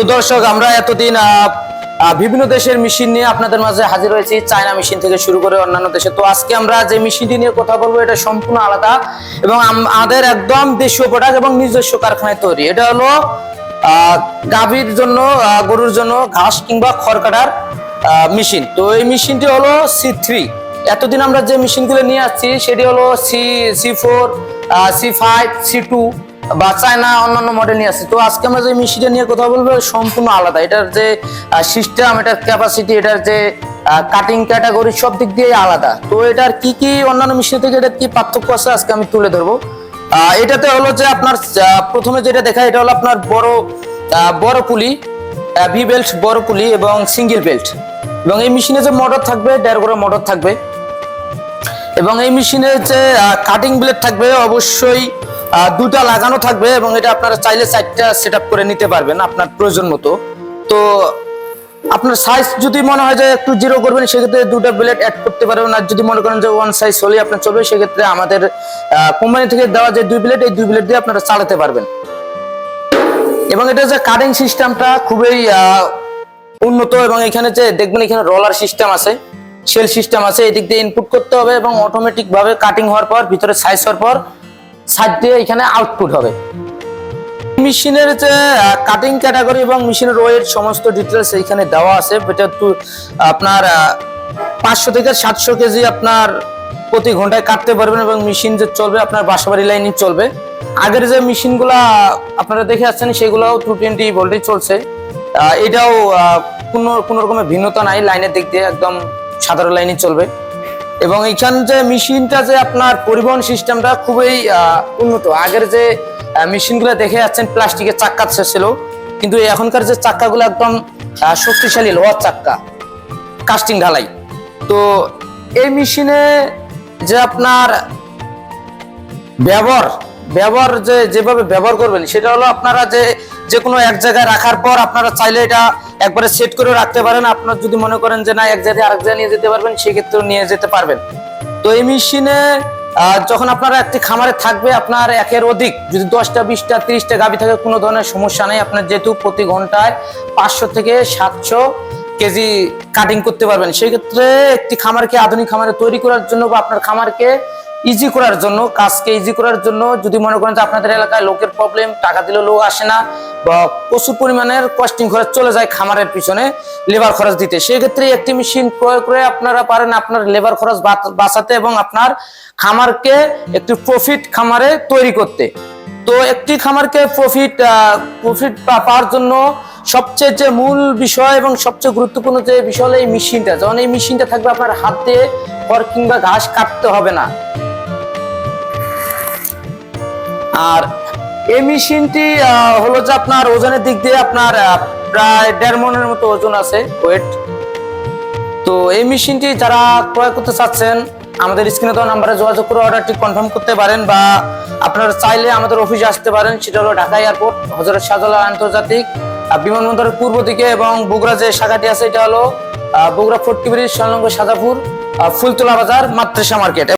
তো দর্শক, আমরা এতদিন বিভিন্ন দেশের মেশিন নিয়ে আপনাদের মাঝে হাজির হয়েছি, চায়না মেশিন থেকে শুরু করে অন্যান্য দেশে। তো আজকে আমরা যে মেশিনটি নিয়ে কথা বলবো এটা সম্পূর্ণ আলাদা এবং আমাদের একদম দেশীয় প্রোডাক্ট এবং নিজস্ব কারখানায় তৈরি। এটা হলো গাভীর জন্য, গরুর জন্য ঘাস কিংবা খড় কাটার মেশিন। তো এই মেশিনটি হলো C3। এতদিন আমরা যে মেশিনগুলো নিয়ে আসছি সেটি হলো C4, C5, C2 বা চায়না অন্যান্য মডেল নিয়ে আসছে। তো আজকে আমরা যে মেশিনটা নিয়ে কথা বলবো সম্পূর্ণ আলাদা। এটার যে সিস্টেম, এটার ক্যাপাসিটি, এটার যে কাটিং ক্যাটাগরি সব দিক দিয়ে আলাদা। তো এটার কি কি অন্যান্য মেশিন থেকে এটার কি পার্থক্য আছে আজকে আমি তুলে ধরবো। এটাতে হলো যে আপনার প্রথমে যেটা দেখা, এটা হলো আপনার বড় পুলি, ভি বেল্ট বড় পুলি এবং সিঙ্গেল বেল্ট। এবং এই মেশিনে যে মোটর থাকবে 1.5 গড় মোটর থাকবে এবং এই মেশিনের যে কাটিং ব্লেড থাকবে অবশ্যই দুটা লাগানো থাকবে এবং এটা আপনারা চাইলে 4টা সেট আপ করে নিতে পারবেন আপনার প্রয়োজন মতো। তো আপনার সাইজ যদি মনে হয় যে একটু জিরো করবেন সেক্ষেত্রে দুটা ব্লেড অ্যাড করতে পারবেন, আর যদি মনে করেন যে ওয়ান সাইজ হলেই আপনার চলবে সেক্ষেত্রে আমাদের কোম্পানি থেকে দেওয়া যে 2 ব্লেড, এই 2 ব্লেড দিয়ে আপনারা চালাতে পারবেন। এবং এটা যে কাটিং সিস্টেমটা খুবই উন্নত এবং এখানে যে দেখবেন এখানে রোলার সিস্টেম আছে, সেল সিস্টেম আছে। এদিক দিয়ে ইনপুট করতে হবে এবং অটোমেটিক ভাবে কাটিং হওয়ার পর ভিতরে সাইজ হওয়ার পর সাইড দিয়ে এখানে আউটপুট হবে। মেশিনের যে কাটিং ক্যাটাগরি এবং মেশিনের ওয়েট সমস্ত ডিটেলস এখানে দেওয়া আছে। এটা আপনার 500 থেকে 700 কেজি আপনার প্রতি ঘন্টায় কাটতে পারবেন এবং মেশিন যে চলবে আপনার বাসাবাড়ি লাইনে চলবে। আগের যে মেশিনগুলা আপনারা দেখে আসছেন সেগুলোও 220 ভোল্টে চলছে। এটাও কোনো রকমের ভিন্নতা নাই, লাইনের দিক দিয়ে একদম সাধারণ লাইনে চলবে। এবং এইখান যে মেশিনটা যে আপনার পরিবহন সিস্টেমটা খুবই উন্নত। আগের যে মেশিনগুলো দেখে যাচ্ছেন প্লাস্টিকের চাক্কা ছিল, কিন্তু এখনকার যে চাক্কাগুলো একদম শক্তিশালী লোহার চাক্কা, কাস্টিং ঢালাই। তো এই মেশিনে যে আপনার ব্যবহার যেভাবে ব্যবহার করবেন সেটা হলো আপনারা যে কোনো এক জায়গায় রাখার পর আপনারা চাইলে এটা একবারে সেট করে রাখতে পারেন। আপনার যদি মনে করেন যে না এক জায়গায় আরেক জায়গায় নিয়ে যেতে পারবেন সেক্ষেত্রেও নিয়ে যেতে পারবেন। তো এই মেশিনে যখন আপনারা একটি খামারে থাকবে, আপনার একের অধিক যদি 10টা 20টা 30টা গাভী থাকে কোনো ধরনের সমস্যা নেই। আপনার যেহেতু প্রতি ঘন্টায় 500 থেকে 700 কেজি কাটিং করতে পারবেন, সেই ক্ষেত্রে একটি খামারকে আধুনিক খামারে তৈরি করার জন্য বা আপনার খামারকে ইজি করার জন্য, কাজকে ইজি করার জন্য, যদি মনে করেন যে আপনাদের এলাকায় লোকের প্রবলেম, টাকা দিলেও লোক আসে না বা প্রচুর পরিমাণের কস্টিং খরচ চলে যায় খামারের পিছনে লেবার খরচ দিতে, সেই ক্ষেত্রে একটি মেশিন ক্রয় করে আপনারা পারেন আপনার লেবার খরচ বাঁচাতে এবং আপনার খামারকে একটি প্রফিট খামারে তৈরি করতে। তো একটি খামারকে প্রফিট পাওয়ার জন্য সবচেয়ে যে মূল বিষয় এবং সবচেয়ে গুরুত্বপূর্ণ যে বিষয় হলো এই মেশিনটা। যখন এই মেশিনটা থাকবে আপনার হাত দিয়ে খড় কিংবা ঘাস কাটতে হবে না। আর এই মেশিনটি হলো যে আপনার ওজনের দিক দিয়ে আপনার প্রায় 1.5 মনের মতো ওজন আছে, ওয়েট। তো এই মেশিনটি যারা ক্রয় করতে চাচ্ছেন আমাদের স্ক্রিনে দেওয়া নাম্বারে যোগাযোগ করে অর্ডারটি কনফার্ম করতে পারেন বা আপনারা চাইলে আমাদের অফিসে আসতে পারেন। সেটা হলো ঢাকা এয়ারপোর্ট, হযরত শাহজালাল আন্তর্জাতিক বিমানবন্দরের পূর্ব দিকে, এবং বগুড়া যে শাখাটি আছে এটা হলো বগুড়া 40 ব্রিজ সংলগ্ন সাজাপুর ফুলতলা বাজার মাতৃষা মার্কেট।